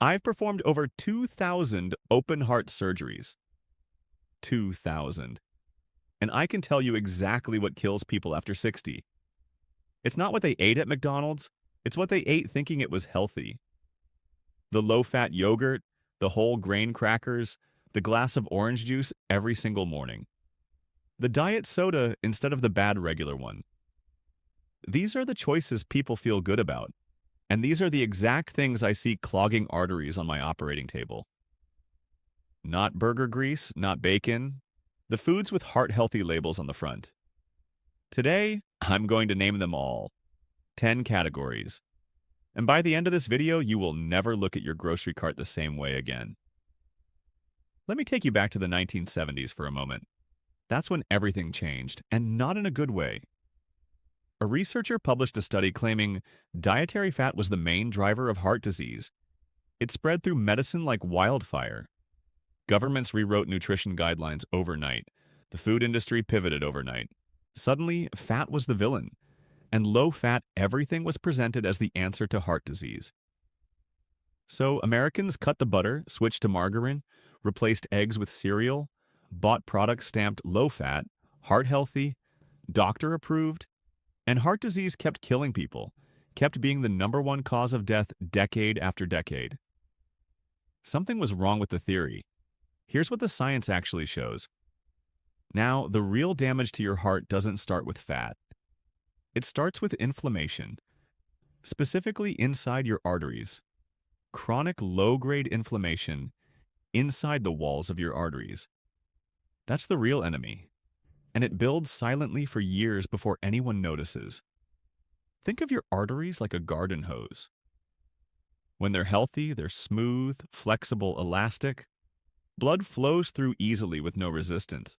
I've performed over 2,000 open heart surgeries. 2,000. And I can tell you exactly what kills people after 60. It's not what they ate at McDonald's, it's what they ate thinking it was healthy. The low-fat yogurt, the whole grain crackers, the glass of orange juice every single morning. The diet soda instead of the bad regular one. These are the choices people feel good about, and these are the exact things I see clogging arteries on my operating table. Not burger grease, not bacon, the foods with heart-healthy labels on the front. Today, I'm going to name them all. 10 categories. And by the end of this video, you will never look at your grocery cart the same way again. Let me take you back to the 1970s for a moment. That's when everything changed, and not in a good way. A researcher published a study claiming dietary fat was the main driver of heart disease. It spread through medicine like wildfire. Governments rewrote nutrition guidelines overnight. The food industry pivoted overnight. Suddenly, fat was the villain, and low-fat everything was presented as the answer to heart disease. So Americans cut the butter, switched to margarine, replaced eggs with cereal, bought products stamped low-fat, heart-healthy, doctor-approved, and heart disease kept killing people, kept being the #1 cause of death decade after decade. Something was wrong with the theory. Here's what the science actually shows. Now, the real damage to your heart doesn't start with fat. It starts with inflammation, specifically inside your arteries. Chronic low-grade inflammation inside the walls of your arteries. That's the real enemy, and it builds silently for years before anyone notices. Think of your arteries like a garden hose. When they're healthy, they're smooth, flexible, elastic. Blood flows through easily with no resistance.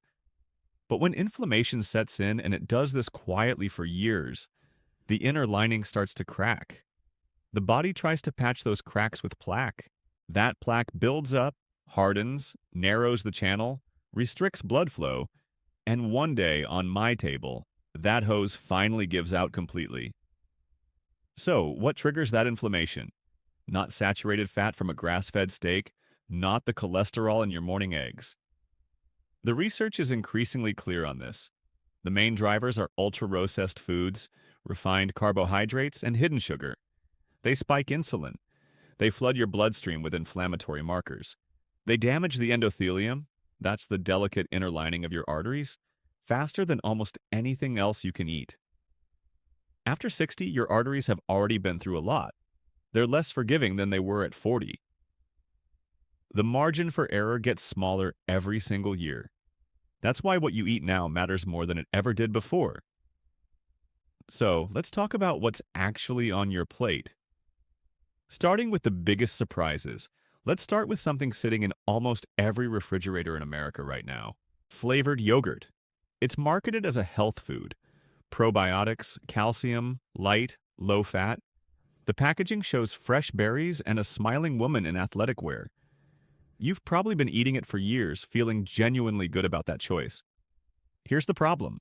But when inflammation sets in, and it does this quietly for years, the inner lining starts to crack. The body tries to patch those cracks with plaque. That plaque builds up, hardens, narrows the channel, restricts blood flow, and one day, on my table, that hose finally gives out completely. So, what triggers that inflammation? Not saturated fat from a grass-fed steak, not the cholesterol in your morning eggs. The research is increasingly clear on this. The main drivers are ultra-processed foods, refined carbohydrates, and hidden sugar. They spike insulin. They flood your bloodstream with inflammatory markers. They damage the endothelium, that's the delicate inner lining of your arteries, faster than almost anything else you can eat. After 60, your arteries have already been through a lot. They're less forgiving than they were at 40. The margin for error gets smaller every single year. That's why what you eat now matters more than it ever did before. So, let's talk about what's actually on your plate. Starting with the biggest surprises, let's start with something sitting in almost every refrigerator in America right now. Flavored yogurt. It's marketed as a health food. Probiotics, calcium, light, low fat. The packaging shows fresh berries and a smiling woman in athletic wear. You've probably been eating it for years, feeling genuinely good about that choice. Here's the problem.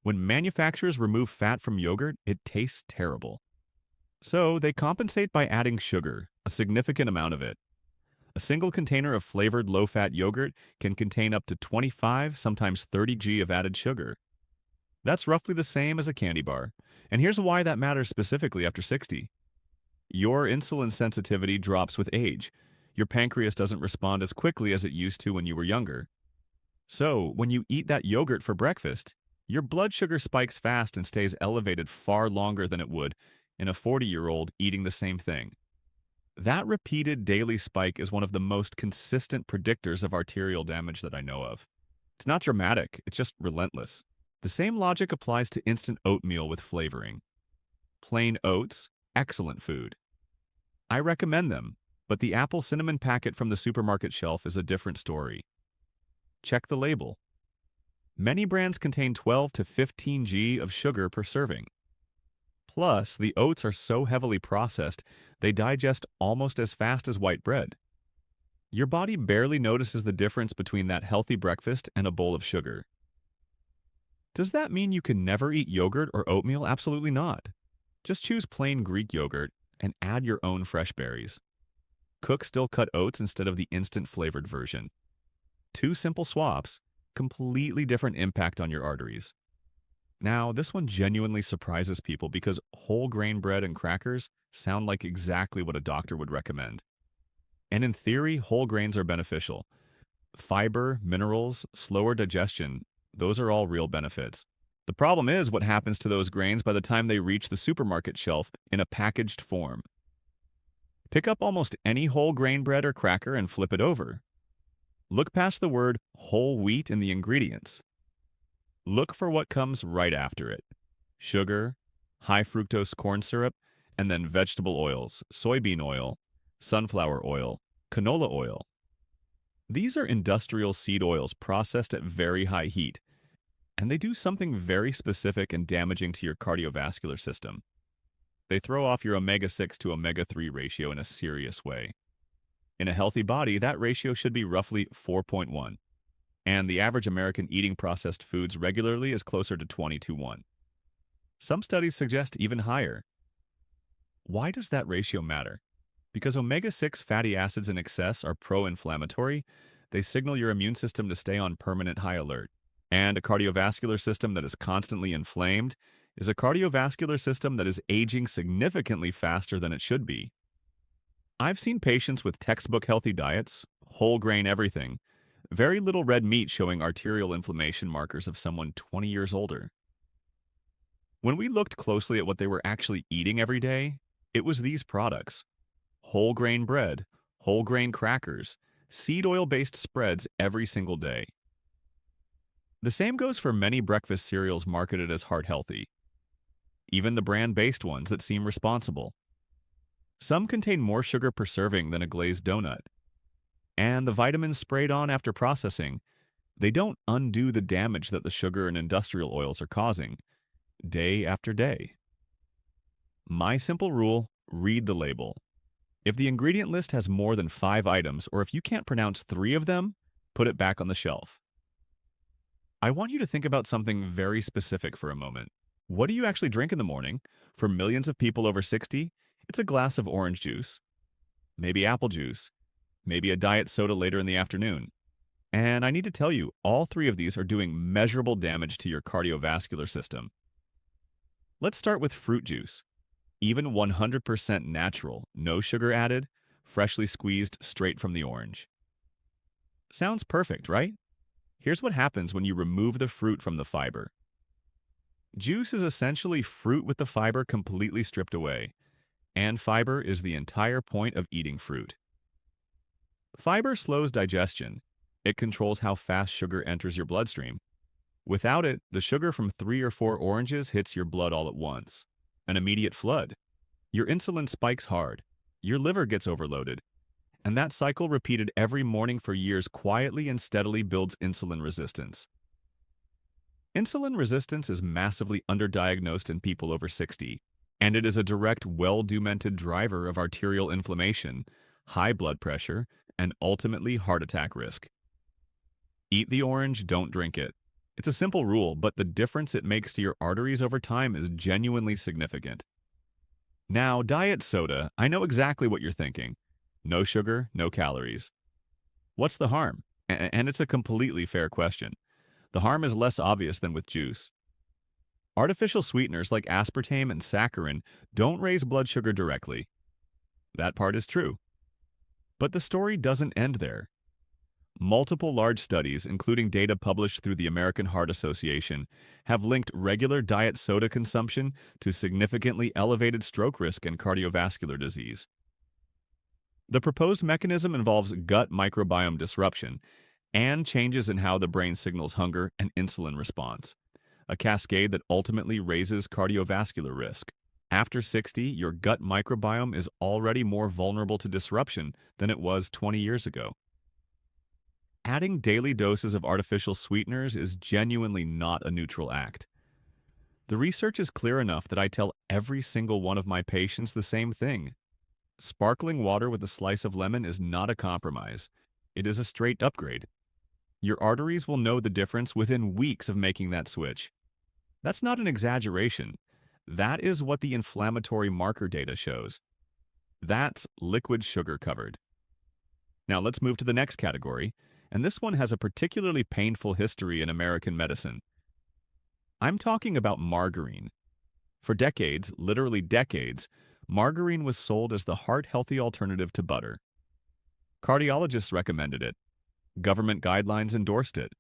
When manufacturers remove fat from yogurt, it tastes terrible. So they compensate by adding sugar, a significant amount of it. A single container of flavored low-fat yogurt can contain up to 25, sometimes 30 g of added sugar. That's roughly the same as a candy bar. And here's why that matters specifically after 60. Your insulin sensitivity drops with age. Your pancreas doesn't respond as quickly as it used to when you were younger. So, when you eat that yogurt for breakfast, your blood sugar spikes fast and stays elevated far longer than it would in a 40-year-old eating the same thing. That repeated daily spike is one of the most consistent predictors of arterial damage that I know of. It's not dramatic, it's just relentless. The same logic applies to instant oatmeal with flavoring. Plain oats, excellent food. I recommend them, but the apple cinnamon packet from the supermarket shelf is a different story. Check the label. Many brands contain 12 to 15 g of sugar per serving. Plus, the oats are so heavily processed, they digest almost as fast as white bread. Your body barely notices the difference between that healthy breakfast and a bowl of sugar. Does that mean you can never eat yogurt or oatmeal? Absolutely not. Just choose plain Greek yogurt and add your own fresh berries. Cook still cut oats instead of the instant flavored version. Two simple swaps, completely different impact on your arteries. Now, this one genuinely surprises people because whole grain bread and crackers sound like exactly what a doctor would recommend. And in theory, whole grains are beneficial. Fiber, minerals, slower digestion, those are all real benefits. The problem is what happens to those grains by the time they reach the supermarket shelf in a packaged form. Pick up almost any whole grain bread or cracker and flip it over. Look past the word whole wheat in the ingredients. Look for what comes right after it. Sugar, high fructose corn syrup, and then vegetable oils, soybean oil, sunflower oil, canola oil. These are industrial seed oils processed at very high heat, and they do something very specific and damaging to your cardiovascular system. They throw off your omega-6 to omega-3 ratio in a serious way. In a healthy body, that ratio should be roughly 4.1, and the average American eating processed foods regularly is closer to 20 to 1. Some studies suggest even higher. Why does that ratio matter? Because omega-6 fatty acids in excess are pro-inflammatory, they signal your immune system to stay on permanent high alert. And a cardiovascular system that is constantly inflamed is a cardiovascular system that is aging significantly faster than it should be. I've seen patients with textbook healthy diets, whole grain everything, very little red meat showing arterial inflammation markers of someone 20 years older. When we looked closely at what they were actually eating every day, it was these products: whole grain bread, whole grain crackers, seed oil-based spreads every single day. The same goes for many breakfast cereals marketed as heart healthy, even the brand-based ones that seem responsible. Some contain more sugar per serving than a glazed donut. And the vitamins sprayed on after processing, they don't undo the damage that the sugar and industrial oils are causing, day after day. My simple rule: read the label. If the ingredient list has more than 5 items, or if you can't pronounce 3 of them, put it back on the shelf. I want you to think about something very specific for a moment. What do you actually drink in the morning? For millions of people over 60, it's a glass of orange juice, maybe apple juice, maybe a diet soda later in the afternoon. And I need to tell you, all 3 of these are doing measurable damage to your cardiovascular system. Let's start with fruit juice. Even 100% natural, no sugar added, freshly squeezed straight from the orange. Sounds perfect, right? Here's what happens when you remove the fruit from the fiber. Juice is essentially fruit with the fiber completely stripped away, and fiber is the entire point of eating fruit. Fiber slows digestion. It controls how fast sugar enters your bloodstream. Without it, the sugar from 3 or 4 oranges hits your blood all at once. An immediate flood. Your insulin spikes hard. Your liver gets overloaded. And that cycle, repeated every morning for years, quietly and steadily builds insulin resistance. Insulin resistance is massively underdiagnosed in people over 60, and it is a direct, well-documented driver of arterial inflammation, high blood pressure, and ultimately heart attack risk. Eat the orange, don't drink it. It's a simple rule, but the difference it makes to your arteries over time is genuinely significant. Now, diet soda, I know exactly what you're thinking. No sugar, no calories. What's the harm? And it's a completely fair question. The harm is less obvious than with juice. Artificial sweeteners like aspartame and saccharin don't raise blood sugar directly. That part is true. But the story doesn't end there. Multiple large studies, including data published through the American Heart Association, have linked regular diet soda consumption to significantly elevated stroke risk and cardiovascular disease. The proposed mechanism involves gut microbiome disruption and changes in how the brain signals hunger and insulin response, a cascade that ultimately raises cardiovascular risk. After 60, your gut microbiome is already more vulnerable to disruption than it was 20 years ago. Adding daily doses of artificial sweeteners is genuinely not a neutral act. The research is clear enough that I tell every single one of my patients the same thing. Sparkling water with a slice of lemon is not a compromise. It is a straight upgrade. Your arteries will know the difference within weeks of making that switch. That's not an exaggeration. That is what the inflammatory marker data shows. That's liquid sugar covered. Now let's move to the next category, and this one has a particularly painful history in American medicine. I'm talking about margarine. For decades, literally decades, margarine was sold as the heart-healthy alternative to butter. Cardiologists recommended it. Government guidelines endorsed it.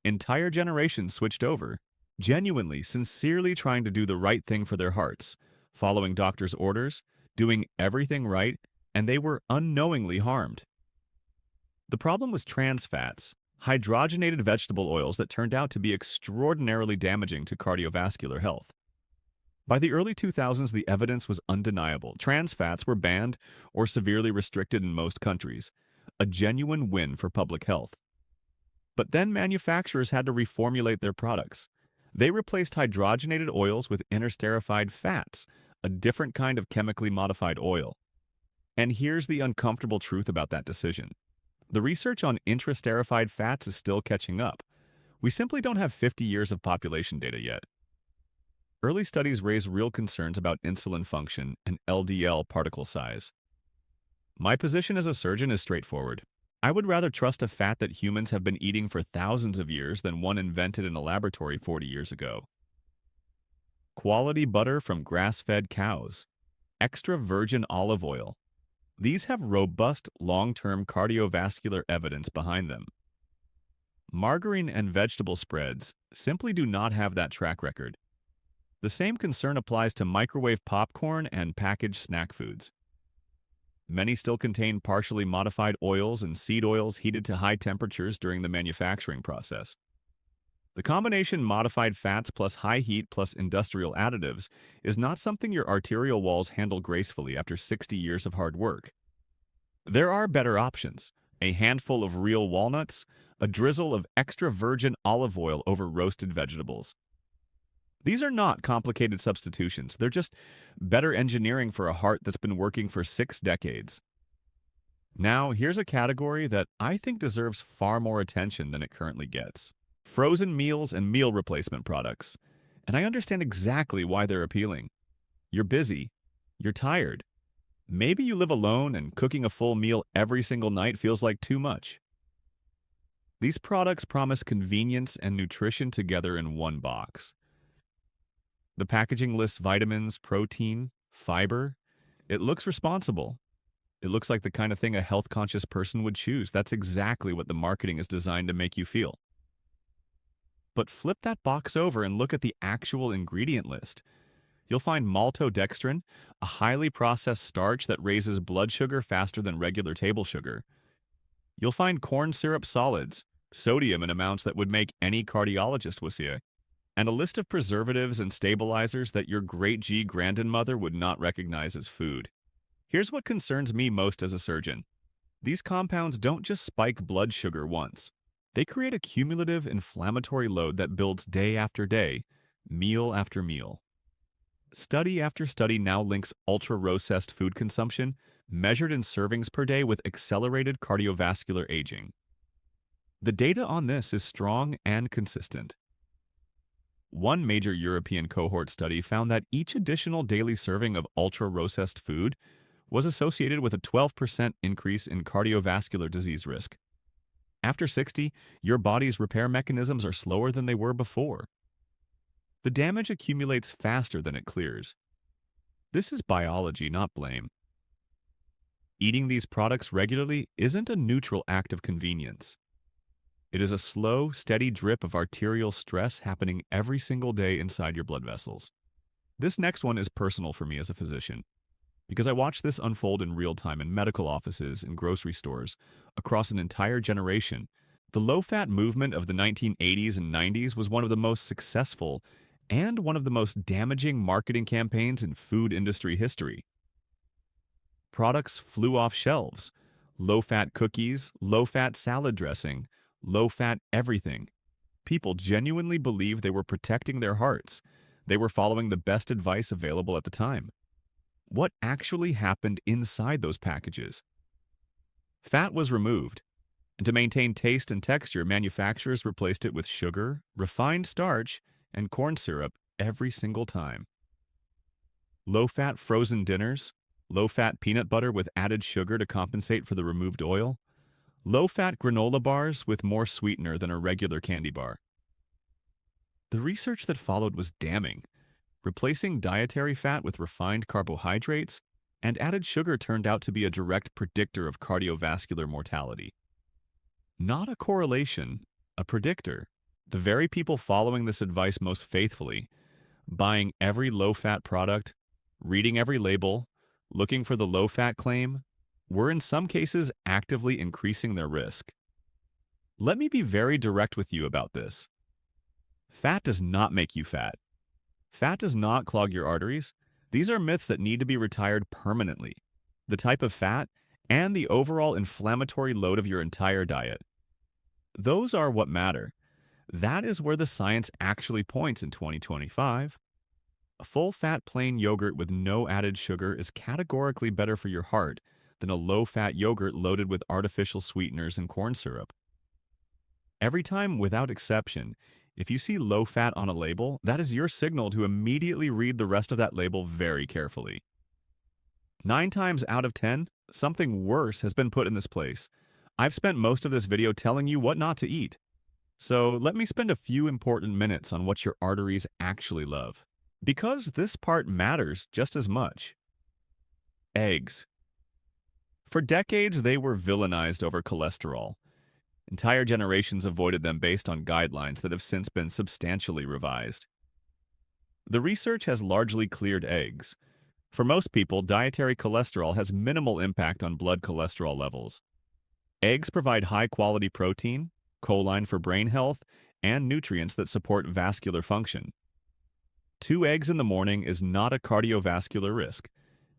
Entire generations switched over, genuinely, sincerely trying to do the right thing for their hearts, following doctors' orders, doing everything right, and they were unknowingly harmed. The problem was trans fats, hydrogenated vegetable oils that turned out to be extraordinarily damaging to cardiovascular health. By the early 2000s, the evidence was undeniable. Trans fats were banned or severely restricted in most countries, a genuine win for public health. But then manufacturers had to reformulate their products. They replaced hydrogenated oils with interesterified fats, a different kind of chemically modified oil. And here's the uncomfortable truth about that decision. The research on interesterified fats is still catching up. We simply don't have 50 years of population data yet. Early studies raise real concerns about insulin function and LDL particle size. My position as a surgeon is straightforward. I would rather trust a fat that humans have been eating for thousands of years than one invented in a laboratory 40 years ago. Quality butter from grass-fed cows. Extra virgin olive oil. These have robust, long-term cardiovascular evidence behind them. Margarine and vegetable spreads simply do not have that track record. The same concern applies to microwave popcorn and packaged snack foods. Many still contain partially modified oils and seed oils heated to high temperatures during the manufacturing process. The combination modified fats plus high heat plus industrial additives is not something your arterial walls handle gracefully after 60 years of hard work. There are better options: a handful of real walnuts, a drizzle of extra virgin olive oil over roasted vegetables. These are not complicated substitutions. They're just better engineering for a heart that's been working for 6 decades. Now, here's a category that I think deserves far more attention than it currently gets. Frozen meals and meal replacement products. And I understand exactly why they're appealing. You're busy. You're tired. Maybe you live alone and cooking a full meal every single night feels like too much. These products promise convenience and nutrition together in one box. The packaging lists vitamins, protein, fiber. It looks responsible. It looks like the kind of thing a health-conscious person would choose. That's exactly what the marketing is designed to make you feel. But flip that box over and look at the actual ingredient list. You'll find maltodextrin, a highly processed starch that raises blood sugar faster than regular table sugar. You'll find corn syrup solids, sodium in amounts that would make any cardiologist wussy, and a list of preservatives and stabilizers that your great-grandmother would not recognize as food. Here's what concerns me most as a surgeon. These compounds don't just spike blood sugar once. They create a cumulative inflammatory load that builds day after day, meal after meal. Study after study now links ultra-processed food consumption, measured in servings per day, with accelerated cardiovascular aging. The data on this is strong and consistent. One major European cohort study found that each additional daily serving of ultra-processed food was associated with a 12% increase in cardiovascular disease risk. After 60, your body's repair mechanisms are slower than they were before. The damage accumulates faster than it clears. This is biology, not blame. Eating these products regularly isn't a neutral act of convenience. It is a slow, steady drip of arterial stress happening every single day inside your blood vessels. This next one is personal for me as a physician, because I watched this unfold in real time in medical offices and grocery stores across an entire generation. The low-fat movement of the 1980s and 90s was one of the most successful and one of the most damaging marketing campaigns in food industry history. Products flew off shelves: low-fat cookies, low-fat salad dressing, low-fat everything. People genuinely believed they were protecting their hearts. They were following the best advice available at the time. What actually happened inside those packages? Fat was removed, and to maintain taste and texture, manufacturers replaced it with sugar, refined starch, and corn syrup every single time. Low-fat frozen dinners, Low-fat peanut butter with added sugar to compensate for the removed oil. Low-fat granola bars with more sweetener than a regular candy bar. The research that followed was damning. Replacing dietary fat with refined carbohydrates and added sugar turned out to be a direct predictor of cardiovascular mortality. Not a correlation, a predictor. The very people following this advice most faithfully, buying every low-fat product, reading every label, looking for the low-fat claim, were in some cases actively increasing their risk. Let me be very direct with you about this. Fat does not make you fat. Fat does not clog your arteries. These are myths that need to be retired permanently. The type of fat and the overall inflammatory load of your entire diet. Those are what matter. That is where the science actually points in 2025. A full-fat plain yogurt with no added sugar is categorically better for your heart than a low-fat yogurt loaded with artificial sweeteners and corn syrup. Every time, without exception, if you see low-fat on a label, that is your signal to immediately read the rest of that label very carefully. 9 times out of 10, something worse has been put in this place. I've spent most of this video telling you what not to eat. So let me spend a few important minutes on what your arteries actually love, because this part matters just as much. Eggs. For decades, they were villainized over cholesterol. Entire generations avoided them based on guidelines that have since been substantially revised. The research has largely cleared eggs. For most people, dietary cholesterol has minimal impact on blood cholesterol levels. Eggs provide high-quality protein, choline for brain health, and nutrients that support vascular function. 2 eggs in the morning is not a cardiovascular risk.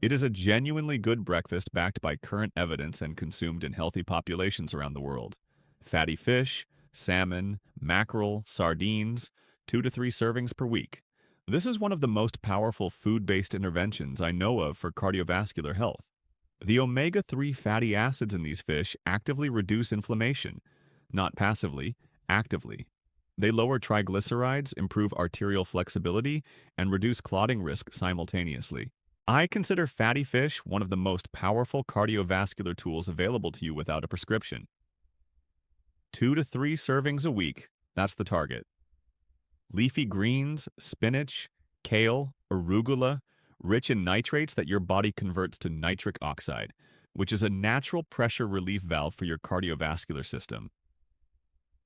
It is a genuinely good breakfast backed by current evidence and consumed in healthy populations around the world. Fatty fish, salmon, mackerel, sardines, 2 to 3 servings per week. This is one of the most powerful food-based interventions I know of for cardiovascular health. The omega-3 fatty acids in these fish actively reduce inflammation, not passively, actively. They lower triglycerides, improve arterial flexibility, and reduce clotting risk simultaneously. I consider fatty fish one of the most powerful cardiovascular tools available to you without a prescription. 2 to 3 servings a week, that's the target. Leafy greens, spinach, kale, arugula, rich in nitrates that your body converts to nitric oxide, which is a natural pressure relief valve for your cardiovascular system.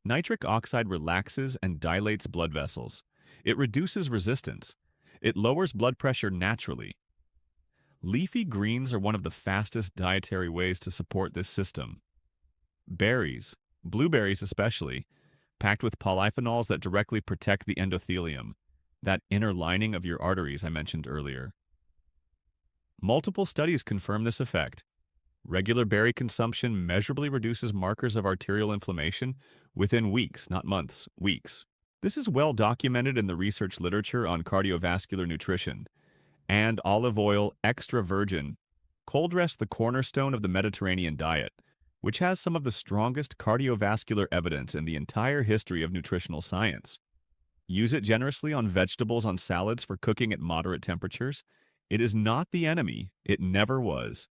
Nitric oxide relaxes and dilates blood vessels. It reduces resistance. It lowers blood pressure naturally. Leafy greens are one of the fastest dietary ways to support this system. Berries, blueberries especially, packed with polyphenols that directly protect the endothelium, that inner lining of your arteries I mentioned earlier. Multiple studies confirm this effect. Regular berry consumption measurably reduces markers of arterial inflammation within weeks, not months, weeks. This is well documented in the research literature on cardiovascular nutrition. And olive oil extra virgin, cold rest the cornerstone of the Mediterranean diet, which has some of the strongest cardiovascular evidence in the entire history of nutritional science. Use it generously on vegetables on salads for cooking at moderate temperatures. It is not the enemy. It never was.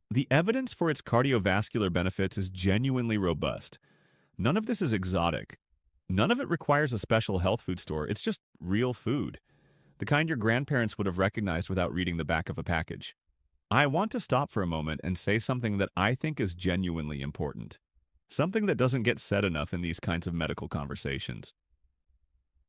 The evidence for its cardiovascular benefits is genuinely robust. None of this is exotic. None of it requires a special health food store. It's just real food, the kind your grandparents would have recognized without reading the back of a package. I want to stop for a moment and say something that I think is genuinely important. Something that doesn't get said enough in these kinds of medical conversations.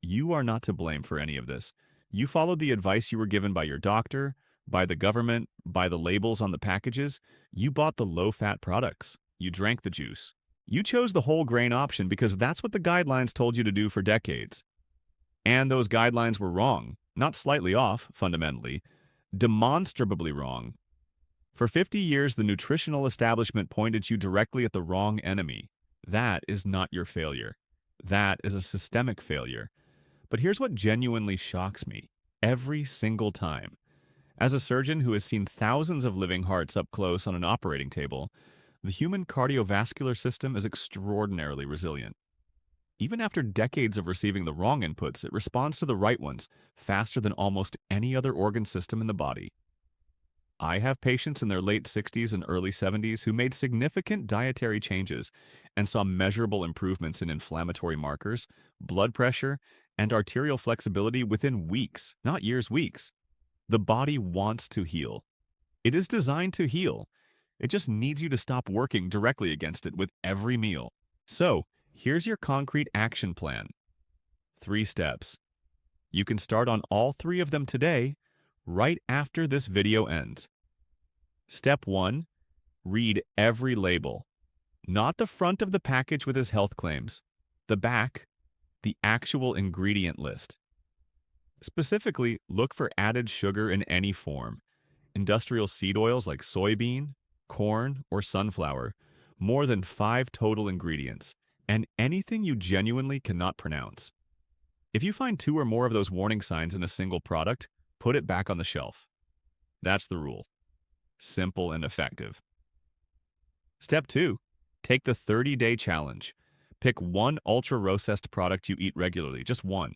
You are not to blame for any of this. You followed the advice you were given by your doctor, by the government, by the labels on the packages. You bought the low-fat products. You drank the juice. You chose the whole grain option because that's what the guidelines told you to do for decades. And those guidelines were wrong, not slightly off, fundamentally, demonstrably wrong. For 50 years, the nutritional establishment pointed you directly at the wrong enemy. That is not your failure. That is a systemic failure. But here's what genuinely shocks me, every single time. As a surgeon who has seen thousands of living hearts up close on an operating table, the human cardiovascular system is extraordinarily resilient. Even after decades of receiving the wrong inputs, it responds to the right ones faster than almost any other organ system in the body. I have patients in their late 60s and early 70s who made significant dietary changes and saw measurable improvements in inflammatory markers, blood pressure, and arterial flexibility within weeks, not years, weeks. The body wants to heal. It is designed to heal. It just needs you to stop working directly against it with every meal. So, here's your concrete action plan. 3 steps. You can start on all 3 of them today, right after this video ends. Step 1. Read every label. Not the front of the package with his health claims. The back, the actual ingredient list. Specifically, look for added sugar in any form. Industrial seed oils like soybean, corn, or sunflower. More than 5 total ingredients. And anything you genuinely cannot pronounce. If you find 2 or more of those warning signs in a single product, put it back on the shelf. That's the rule. Simple and effective. Step 2. Take the 30-day challenge. Pick one ultra-processed product you eat regularly, just one.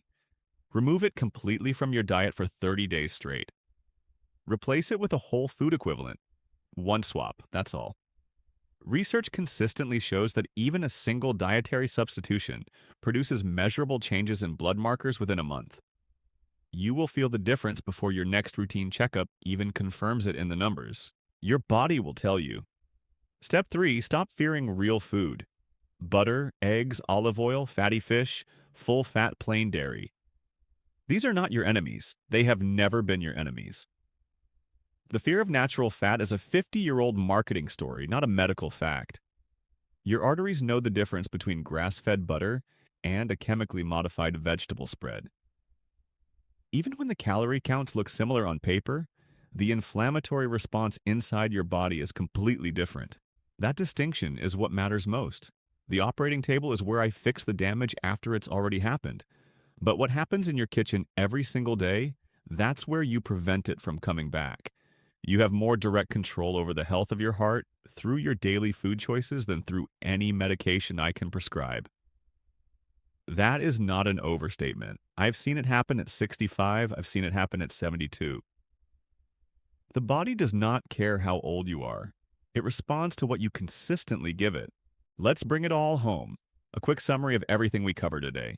Remove it completely from your diet for 30 days straight. Replace it with a whole food equivalent. One swap, that's all. Research consistently shows that even a single dietary substitution produces measurable changes in blood markers within a month. You will feel the difference before your next routine checkup even confirms it in the numbers. Your body will tell you. Step 3. Stop fearing real food. Butter, eggs, olive oil, fatty fish, full-fat plain dairy. These are not your enemies. They have never been your enemies. The fear of natural fat is a 50-year-old marketing story, not a medical fact. Your arteries know the difference between grass-fed butter and a chemically modified vegetable spread. Even when the calorie counts look similar on paper, the inflammatory response inside your body is completely different. That distinction is what matters most. The operating table is where I fix the damage after it's already happened. But what happens in your kitchen every single day, that's where you prevent it from coming back. You have more direct control over the health of your heart through your daily food choices than through any medication I can prescribe. That is not an overstatement. I've seen it happen at 65, I've seen it happen at 72. The body does not care how old you are. It responds to what you consistently give it. Let's bring it all home. A quick summary of everything we covered today.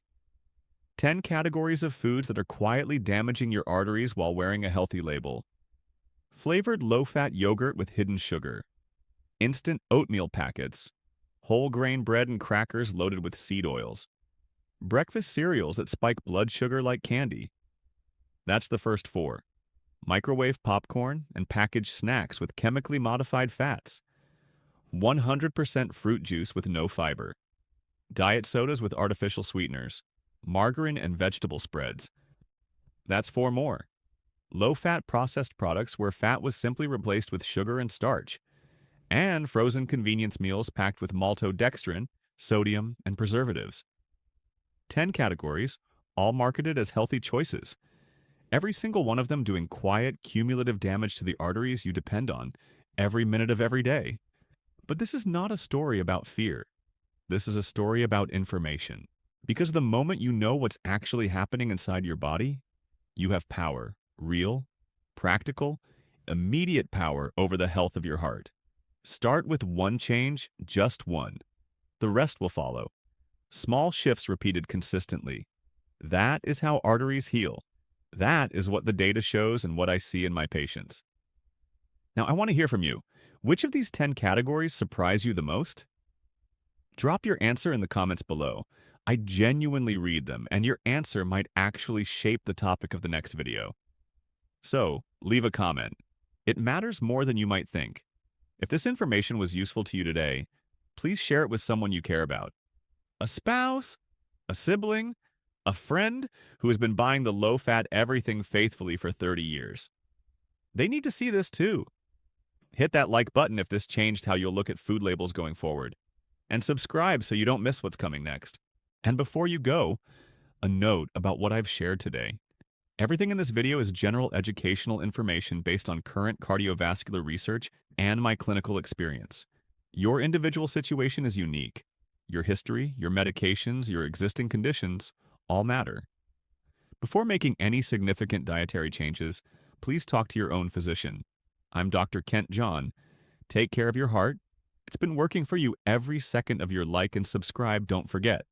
10 categories of foods that are quietly damaging your arteries while wearing a healthy label. Flavored low-fat yogurt with hidden sugar. Instant oatmeal packets. Whole grain bread and crackers loaded with seed oils. Breakfast cereals that spike blood sugar like candy. That's the first 4. Microwave popcorn and packaged snacks with chemically modified fats. 100% fruit juice with no fiber. Diet sodas with artificial sweeteners. Margarine and vegetable spreads. That's 4 more. Low-fat processed products where fat was simply replaced with sugar and starch. And frozen convenience meals packed with maltodextrin, sodium, and preservatives. 10 categories, all marketed as healthy choices. Every single one of them doing quiet, cumulative damage to the arteries you depend on every minute of every day. But this is not a story about fear. This is a story about information. Because the moment you know what's actually happening inside your body, you have power, real, practical, immediate power over the health of your heart. Start with one change, just one. The rest will follow. Small shifts repeated consistently. That is how arteries heal. That is what the data shows and what I see in my patients. Now, I want to hear from you. Which of these 10 categories surprise you the most? Drop your answer in the comments below. I genuinely read them, and your answer might actually shape the topic of the next video. So, leave a comment. It matters more than you might think. If this information was useful to you today, please share it with someone you care about. A spouse, a sibling, a friend who has been buying the low-fat everything faithfully for 30 years. They need to see this too. Hit that like button if this changed how you'll look at food labels going forward. And subscribe so you don't miss what's coming next. And before you go, a note about what I've shared today. Everything in this video is general educational information based on current cardiovascular research and my clinical experience. Your individual situation is unique. Your history, your medications, your existing conditions all matter. Before making any significant dietary changes, please talk to your own physician. I'm Dr. Kent John. Take care of your heart. It's been working for you every second of your like and subscribe, don't forget.